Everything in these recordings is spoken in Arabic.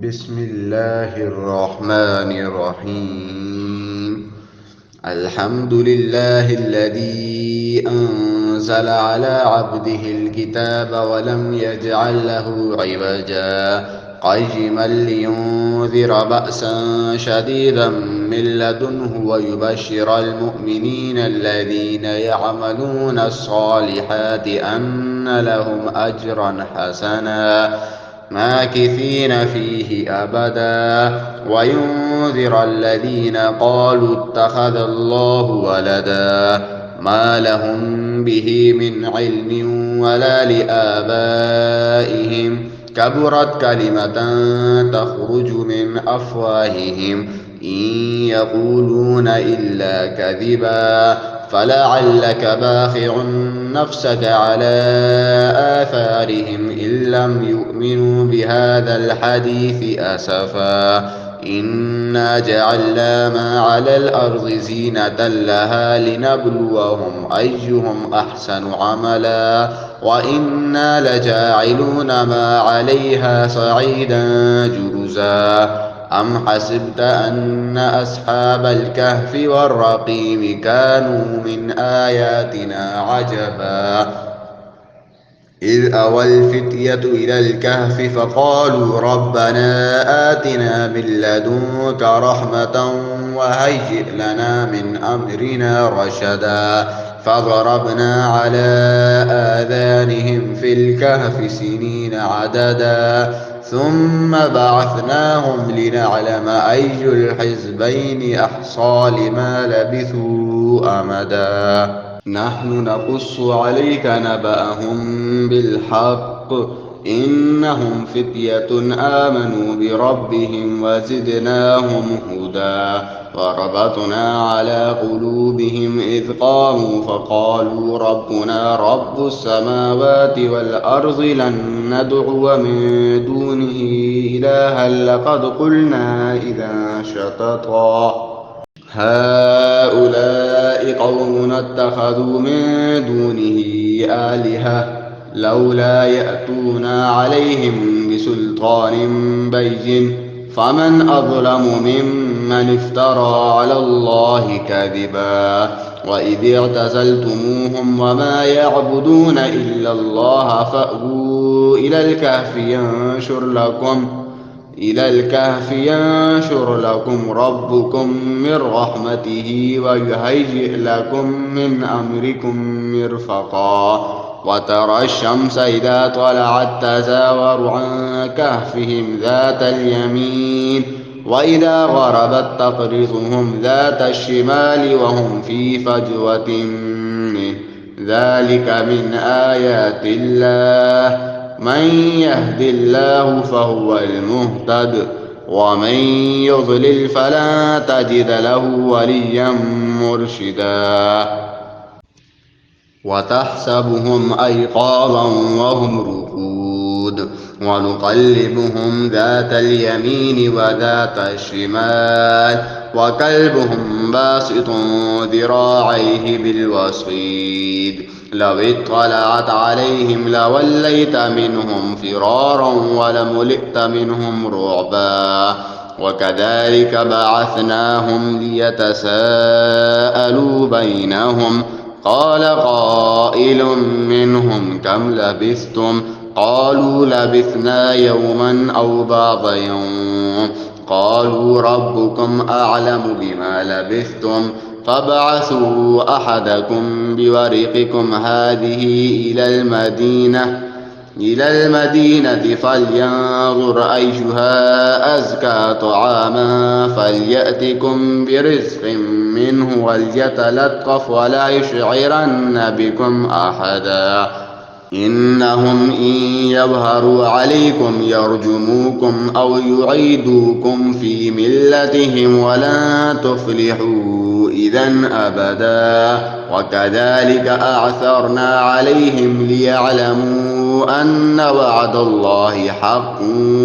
بسم الله الرحمن الرحيم. الحمد لله الذي أنزل على عبده الكتاب ولم يجعل له عوجا قيما لينذر بأسا شديدا من لدنه ويبشر المؤمنين الذين يعملون الصالحات أن لهم أجرا حسنا ماكثين فيه أبدا وينذر الذين قالوا اتخذ الله ولدا ما لهم به من علم ولا لآبائهم كبرت كلمة تخرج من أفواههم إن يقولون إلا كذبا فلعلك باخع نفسك على آثارهم إن لم يؤمنوا بهذا الحديث أسفا إنا جعلنا ما على الأرض زينة لها لنبلوهم أيهم أحسن عملا وإنا لجاعلون ما عليها صعيدا جرزا أم حسبت أن أصحاب الكهف والرقيم كانوا من آياتنا عجبا إذ أوى الفتية إلى الكهف فقالوا ربنا آتنا من لدنك رحمة وهيئ لنا من أمرنا رشدا فضربنا على آذانهم في الكهف سنين عددا ثم بعثناهم لنعلم أي الحزبين أحصى لما لبثوا أمدا نحن نقص عليك نبأهم بالحق إنهم فتية آمنوا بربهم وزدناهم هدى وربطنا على قلوبهم إذ قاموا فقالوا ربنا رب السماوات والأرض لن ندعو من دونه إلها لقد قلنا إذا شططا هؤلاء قوم اتخذوا من دونه آلهة لولا يأتون عليهم بسلطان بين فمن أظلم ممن افترى على الله كذبا وإذ اعتزلتموهم وما يعبدون إلا الله فأووا إلى الكهف ينشر لكم ربكم من رحمته ويهيئ لكم من أمركم مرفقا وترى الشمس إذا طلعت تزاور عن كهفهم ذات اليمين وإذا غربت تقرضهم ذات الشمال وهم في فجوة منه ذلك من آيات الله من يهد الله فهو المهتد ومن يضلل فلا تجد له وليا مرشدا وتحسبهم أيقاظا وهم رقود ونقلبهم ذات اليمين وذات الشمال وكلبهم باسط ذراعيه بالوصيد لو اطلعت عليهم لوليت منهم فرارا ولملئت منهم رعبا وكذلك بعثناهم ليتساءلوا بينهم قال قائل منهم كم لبثتم قالوا لبثنا يوما أو بعض يوم قالوا ربكم أعلم بما لبثتم فابعثوا أحدكم بورقكم هذه إلى المدينة فلينظر أيها أزكى طعاما فليأتكم برزق منه وليتلطف ولا يشعرن بكم أحدا إنهم إن يظهروا عليكم يرجموكم أو يعيدوكم في ملتهم ولن تفلحوا إذن أبدا وكذلك أعثرنا عليهم ليعلموا أن وعد الله حق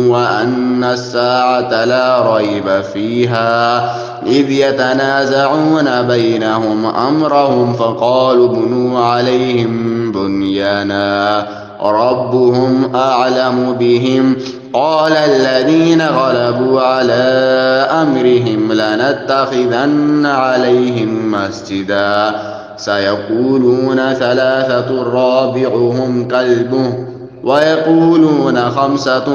وأن الساعة لا ريب فيها إذ يتنازعون بينهم أمرهم فقالوا ابنوا عليهم بنيانا ربهم أعلم بهم قال الذين غلبوا على أمرهم لنتخذن عليهم مسجدا سيقولون ثلاثة رابعهم كلبهم ويقولون خمسة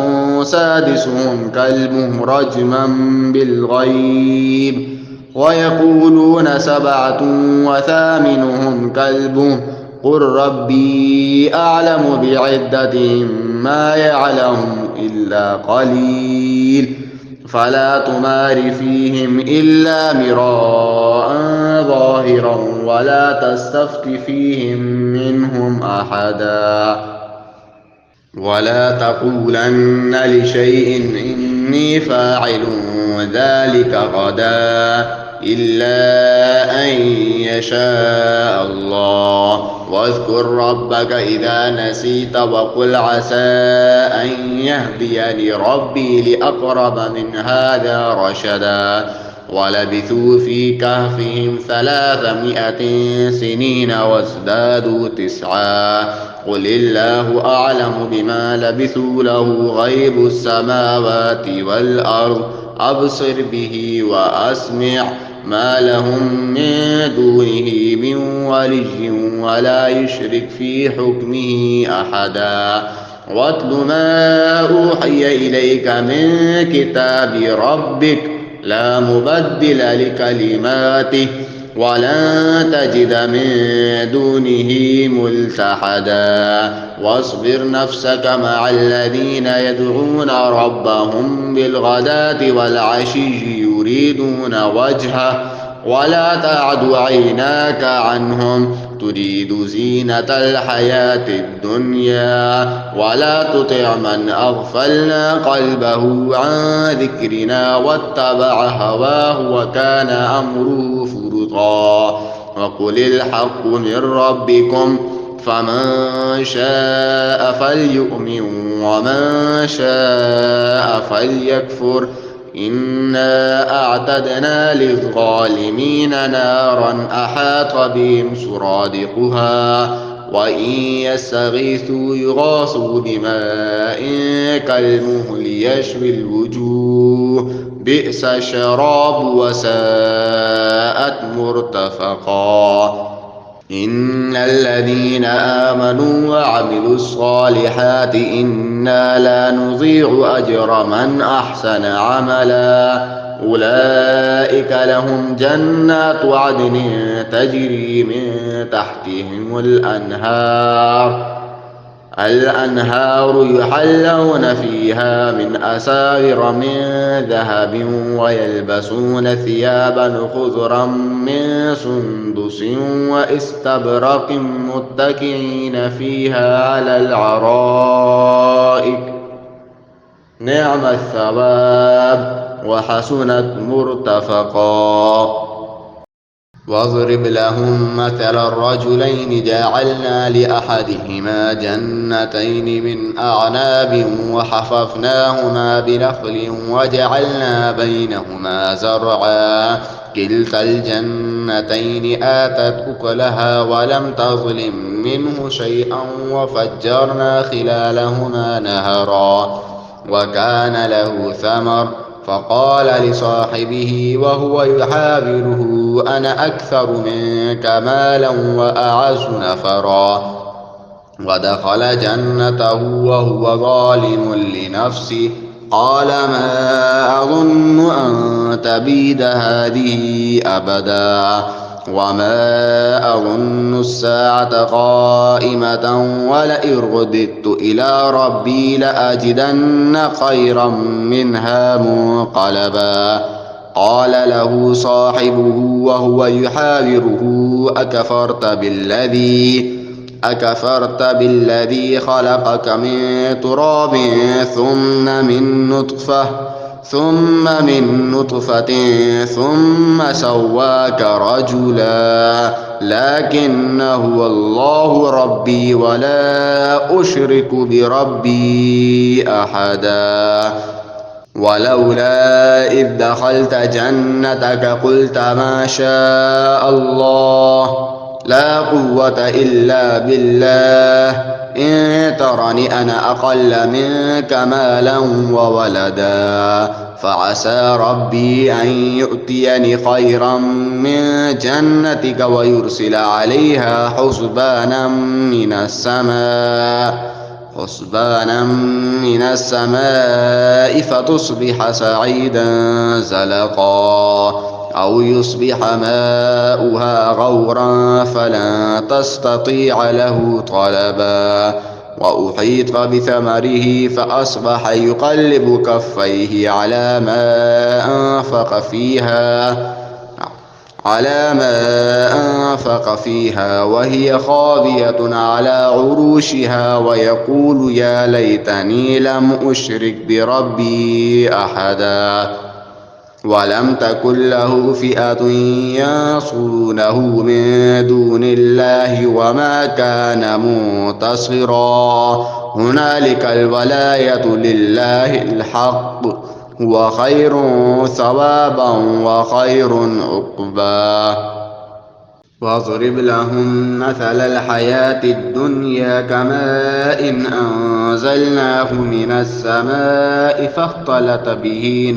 سادسهم كلبهم رجما بالغيب ويقولون سبعة وثامنهم كلبهم قل ربي أعلم بعدتهم ما يعلم إلا قليل فلا تمار فيهم إلا مراء ظاهرا ولا تستفت فيهم منهم أحدا ولا تقولن لشيء إني فاعل ذلك غدا إلا أن يشاء الله واذكر ربك إذا نسيت وقل عسى أن يهديني ربي لأقرب من هذا رشدا ولبثوا في كهفهم 300 سنين وازدادوا 9 قل الله أعلم بما لبثوا له غيب السماوات والأرض أبصر به وأسمع ما لهم من دونه من ولي ولا يشرك في حكمه أحدا واتل ما أوحي إليك من كتاب ربك لا مبدل لكلماته ولن تجد من دونه ملتحدا واصبر نفسك مع الذين يدعون ربهم بالغداة والعشي يريدون وجهه ولا تعد عيناك عنهم تريد زينة الحياة الدنيا ولا تطع من أغفلنا قلبه عن ذكرنا واتبع هواه وكان أمره فرطا وقل الحق من ربكم فمن شاء فليؤمن ومن شاء فليكفر إنا أعتدنا للظالمين نارا أحاط بهم سرادقها وإن يستغيثوا يغاثوا بماء كالمهل يشوي الوجوه بئس الشراب وساءت مرتفقا إن الذين آمنوا وعملوا الصالحات إنا لا نضيع أجر من أحسن عملا أولئك لهم جنات عدن تجري من تحتهم الأنهار يحلون فيها من أساور من ذهب ويلبسون ثيابا خضرا من سندس واستبرق متكئين فيها على الأرائك نعم الثواب وحسنت مرتفقا واضرب لهم مثل الرجلين جعلنا لأحدهما جنتين من أعناب وحففناهما بنخل وجعلنا بينهما زرعا كلتا الجنتين آتت أكلها ولم تظلم منه شيئا وفجرنا خلالهما نهرا وكان له ثمر فقال لصاحبه وهو يحاوره أنا أكثر منك مالا وأعز نفرا ودخل جنته وهو ظالم لنفسه قال ما أظن أن تبيد هذه أبدا وما أظن الساعة قائمة ولئن رددت إلى ربي لأجدن خيرا منها منقلبا قال له صاحبه وهو يحاوره أكفرت بالذي خلقك من تراب ثم من نطفة ثم سواك رجلا لكن هو الله ربي ولا أشرك بربي أحدا ولولا إذ دخلت جنتك قلت ما شاء الله لا قوة إلا بالله إن ترني أنا أقل منك مالا وولدا فعسى ربي أن يؤتيني خيرا من جنتك ويرسل عليها حسبانا من السماء فتصبح سعيدا زلقا أو يصبح ماؤها غورا فلن تستطيع له طلبا وأحيط بثمره فأصبح يقلب كفيه على ما أنفق فيها وهي خاوية على عروشها ويقول يا ليتني لم أشرك بربي أحدا ولم تكن له فئة ينصرونه من دون الله وما كان منتصرا هنالك الولاية لله الحق هو خير ثوابا وخير عقبا واضرب لهم مثل الحياة الدنيا كماء أنزلناه من السماء فاختلط به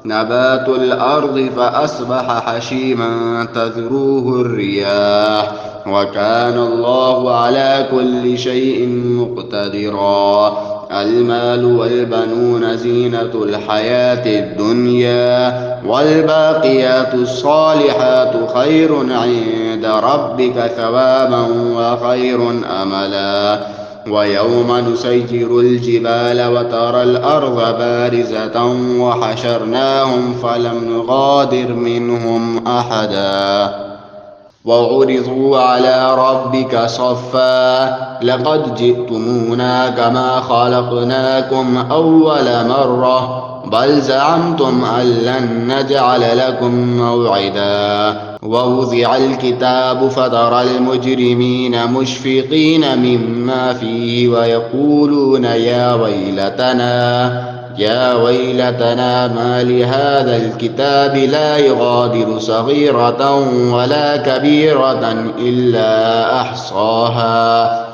نبات الأرض فأصبح حشيما تذروه الرياح وكان الله على كل شيء مقتدرا المال والبنون زينة الحياة الدنيا والباقيات الصالحات خير عند ربك ثوابا وخير أملا ويوم نسير الجبال وترى الأرض بارزة وحشرناهم فلم نغادر منهم أحدا وعرضوا على ربك صفا لقد جئتمونا كما خلقناكم أول مرة بل زعمتم أن لن نجعل لكم موعدا ووضع الكتاب فترى المجرمين مشفقين مما فيه ويقولون يا ويلتنا ما لهذا الكتاب لا يغادر صغيرة ولا كبيرة إلا أحصاها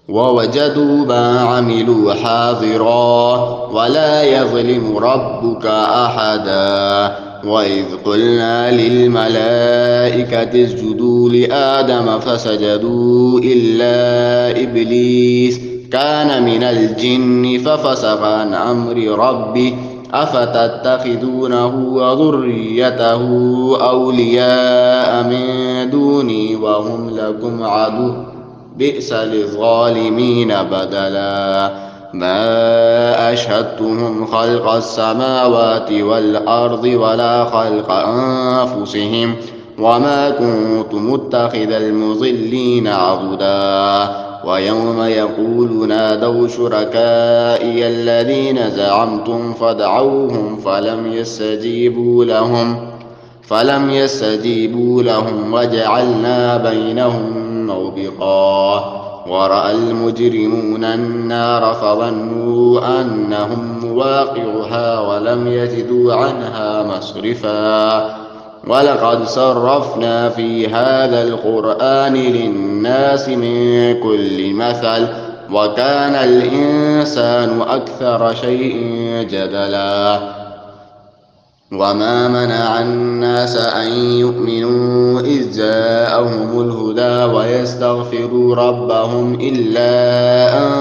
ووجدوا ما عملوا حاضرا ولا يظلم ربك أحدا وإذ قلنا للملائكة اسجدوا لآدم فسجدوا إلا إبليس كان من الجن ففسق عن أمر ربه أفتتخذونه وذريته أولياء من دوني وهم لكم عدو بئس للظالمين بدلا ما أشهدتهم خلق السماوات والأرض ولا خلق أنفسهم وما كنت متخذ المضلين عضدا ويوم يقول نادوا شركائي الذين زعمتم فدعوهم فلم يستجيبوا لهم وجعلنا بينهم موبقا ورأى المجرمون النار فظنوا أنهم مواقعها ولم يجدوا عنها مصرفا ولقد صرفنا في هذا القرآن للناس من كل مثل وكان الإنسان أكثر شيء جدلا وما منع الناس أن يؤمنوا إذ جاءهم الهدى ويستغفروا ربهم إلا أن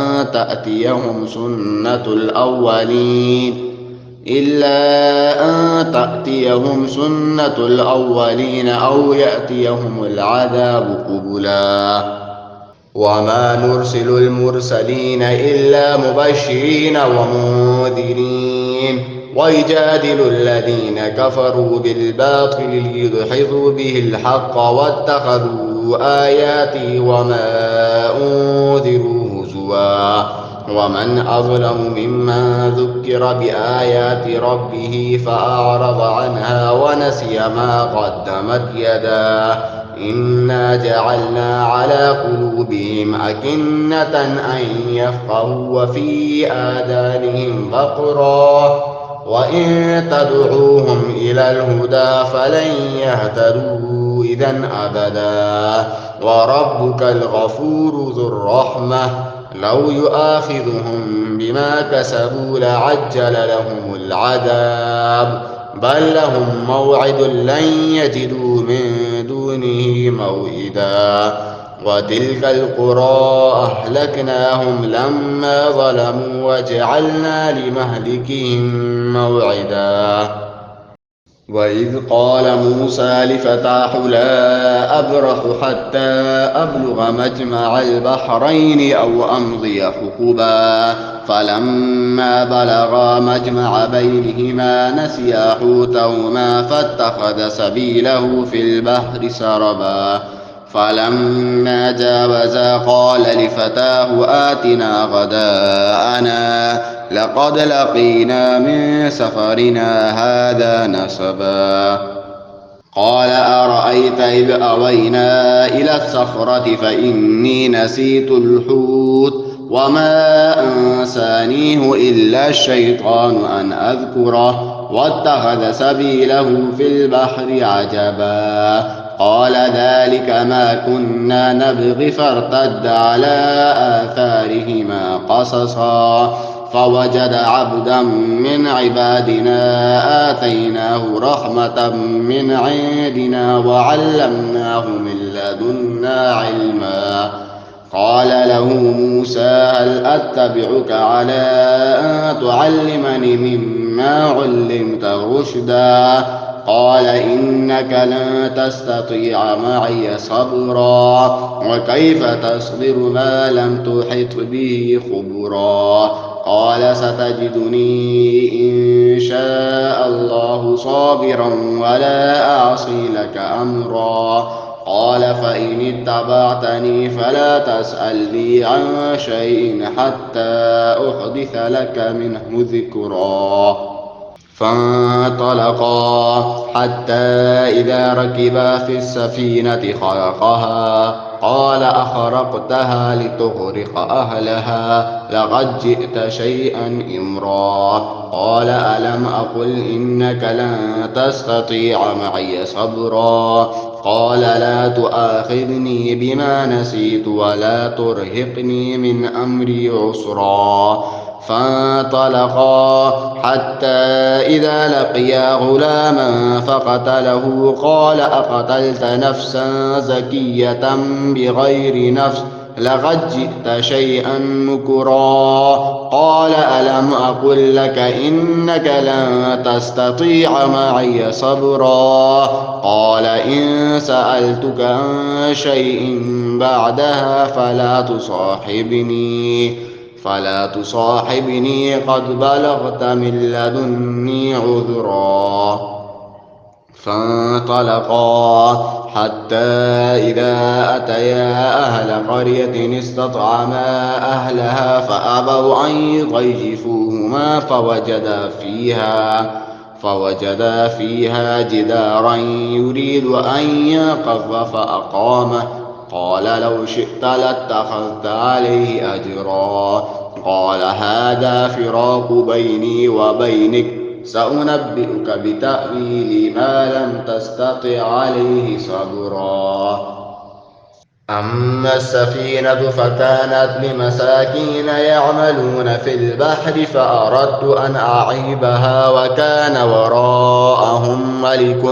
تأتيهم سنة الأولين أو يأتيهم العذاب قبلا وما نرسل المرسلين إلا مبشرين ومنذرين ويجادل الذين كفروا بالباطل ليدحضوا به الحق واتخذوا آياتي وما أنذروا هزوا ومن أظلم ممن ذكر بآيات ربه فأعرض عنها ونسي ما قدمت يداه إنا جعلنا على قلوبهم أكنة أن يفقهوا وفي آذانهم وقرا وإن تدعوهم إلى الهدى فلن يهتدوا إذا أبدا وربك الغفور ذو الرحمة لو يؤاخذهم بما كسبوا لعجل لهم العذاب بل لهم موعد لن يجدوا من دونه موئدا وتلك القرى أهلكناهم لما ظلموا وجعلنا لمهلكهم موعدا وإذ قال موسى لفتاه لا أبرح حتى أبلغ مجمع البحرين أو أمضي حقبا فلما بلغا مجمع بينهما نسيا حوتهما فاتخذ سبيله في البحر سربا فلما جاوزا قال لفتاه آتنا غداءنا لقد لقينا من سفرنا هذا نصبا قال أرأيت إذ أوينا إلى الصخرة فإني نسيت الحوت وما أنسانيه إلا الشيطان أن أذكره واتخذ سبيله في البحر عجبا قال ذلك ما كنا نبغي فارتد على آثارهما قصصا فوجد عبدا من عبادنا آتيناه رحمة من عندنا وعلمناه من لدنا علما قال له موسى هل أتبعك على أن تعلمني مما علمت رشدا قال إنك لن تستطيع معي صبرا وكيف تصبر ما لم تحط به خبرا قال ستجدني إن شاء الله صابرا ولا أعصي لك أمرا قال فإن اتبعتني فلا تسألني عن شيء حتى أحدث لك منه ذكرا فانطلقا حتى إذا ركبا في السفينة خرقها قال أخرقتها لتغرق أهلها لقد جئت شيئا إمرا قال ألم أقل إنك لن تستطيع معي صبرا قال لا تؤاخذني بما نسيت ولا ترهقني من أمري عسرا فانطلقا حتى إذا لقيا غلاما فقتله قال أقتلت نفسا زكية بغير نفس لقد جئت شيئا نكرا قال ألم أقل لك إنك لن تستطيع معي صبرا قال إن سألتك عن شيء بعدها فلا تصاحبني قد بلغت من لدني عذرا فانطلقا حتى إذا أتيا أهل قرية استطعما أهلها فأبوا أن يضيفوهما فوجدا فيها جدارا يريد أن ينقض فأقامه قال لو شئت لاتخذت عليه أجرا قال هذا فراق بيني وبينك سأنبئك بتأويل ما لم تستطع عليه صبرا أما السفينة فكانت لمساكين يعملون في البحر فأردت أن أعيبها وكان وراءهم ملك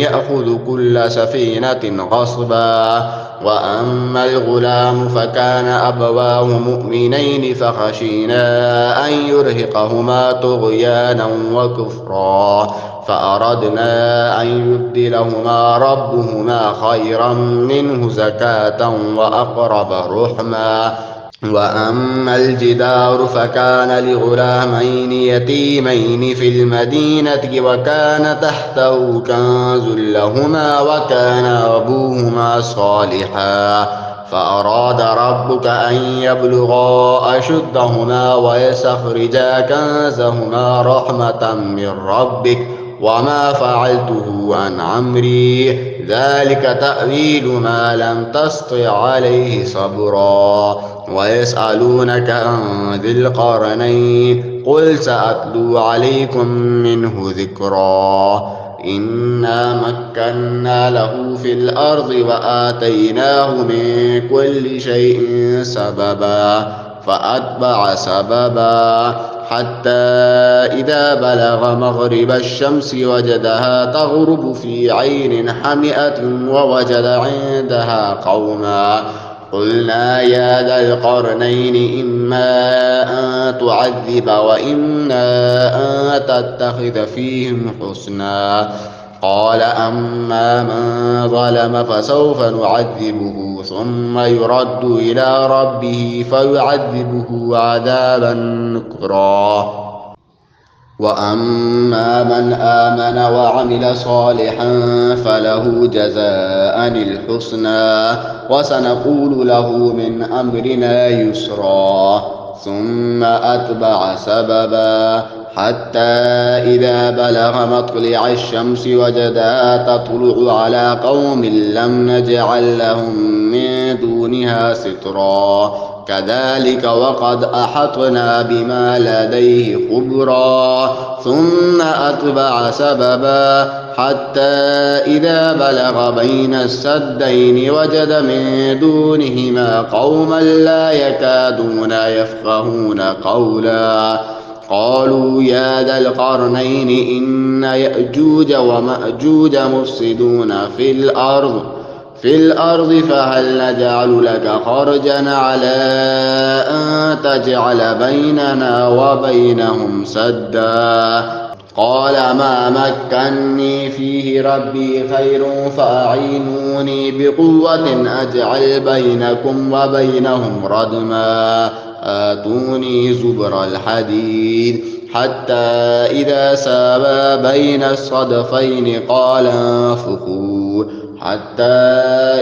يأخذ كل سفينة غصبا وأما الغلام فكان أبواه مؤمنين فخشينا أن يرهقهما طغيانا وكفرا فأردنا أن يبدلهما ربهما خيرا منه زكاة وأقرب رحما وأما الجدار فكان لغلامين يتيمين في المدينة وكان تحته كنز لهما وكان أبوهما صالحا فأراد ربك أن يبلغا أشدهما ويستخرجا كنزهما رحمة من ربك وما فعلته عن أمري ذلك تأويل ما لم تسطع عليه صبرا ويسألونك عن ذي القرنين قل سأتلو عليكم منه ذكرا إنا مكنا له في الأرض وآتيناه من كل شيء سببا فأتبع سببا حتى إذا بلغ مغرب الشمس وجدها تغرب في عين حمئة ووجد عندها قوما قلنا يا ذا القرنين إما أن تعذب وإما أن تتخذ فيهم حسنا قال أما من ظلم فسوف نعذبه ثم يرد إلى ربه فيعذبه عذابا نكرا وأما من آمن وعمل صالحا فله جزاء الحسنى وسنقول له من أمرنا يسرا ثم أتبع سببا حتى إذا بلغ مطلع الشمس وجدها تطلع على قوم لم نجعل لهم من دونها سترا كذلك وقد أحطنا بما لديه خبرا ثم أتبع سببا حتى إذا بلغ بين السدين وجد من دونهما قوما لا يكادون يفقهون قولا قالوا يا ذا القرنين إن يأجوج ومأجوج مفسدون في الأرض فهل نجعل لك خرجا على أن تجعل بيننا وبينهم سدا قال ما مكني فيه ربي خير فأعينوني بقوة أجعل بينكم وبينهم ردما آتوني زبر الحديد حتى إذا ساوى بين الصدفين قال انفخوا حتى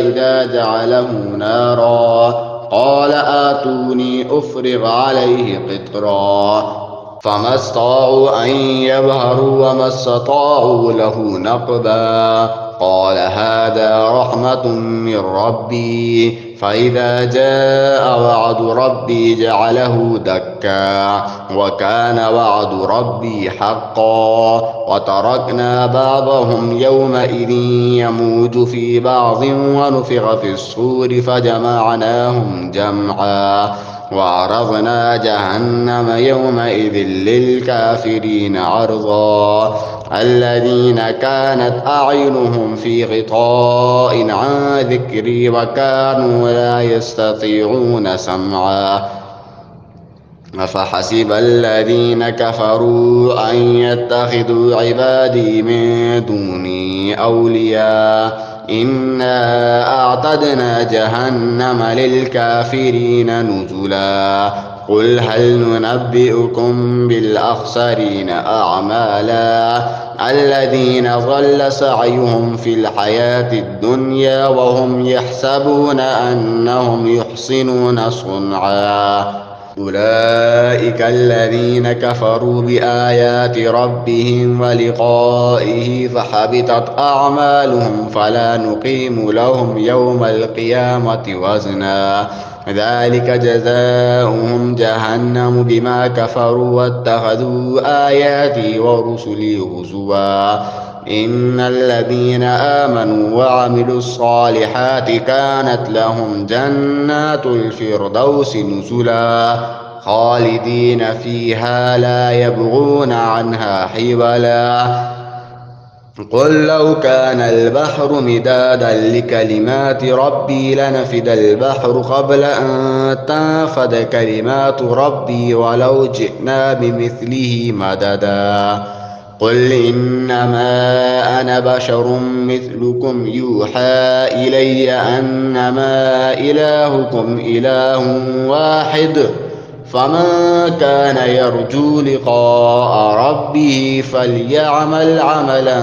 إذا جعله نارا قال آتوني أفرغ عليه قطرا فما استطاعوا أن يظهروا وما استطاعوا له نقبا قال هذا رحمة من ربي فإذا جاء وعد ربي جعله دكا وكان وعد ربي حقا وتركنا بعضهم يومئذ يموج في بعض ونفخ في الصور فجمعناهم جمعا وعرضنا جهنم يومئذ للكافرين عرضا الذين كانت أعينهم في غطاء عن ذكري وكانوا لا يستطيعون سمعا أفحسب الذين كفروا أن يتخذوا عبادي من دوني أولياء إنا أعتدنا جهنم للكافرين نزلا قل هل ننبئكم بالأخسرين أعمالا الذين ضل سعيهم في الحياة الدنيا وهم يحسبون أنهم يحسنون صنعا أولئك الذين كفروا بآيات ربهم ولقائه فحبطت أعمالهم فلا نقيم لهم يوم القيامة وزنا ذلك جزاؤهم جهنم بما كفروا واتخذوا آياتي ورسلي هزوا إن الذين آمنوا وعملوا الصالحات كانت لهم جنات الفردوس نزلا خالدين فيها لا يبغون عنها حولا قل لو كان البحر مدادا لكلمات ربي لنفد البحر قبل أن تنفد كلمات ربي ولو جئنا بمثله مددا قل إنما أنا بشر مثلكم يوحى إلي أنما إلهكم إله واحد فمن كان يرجو لقاء ربه فليعمل عملا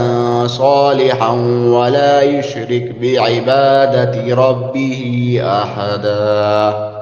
صالحا ولا يشرك بعبادة ربه أحدا.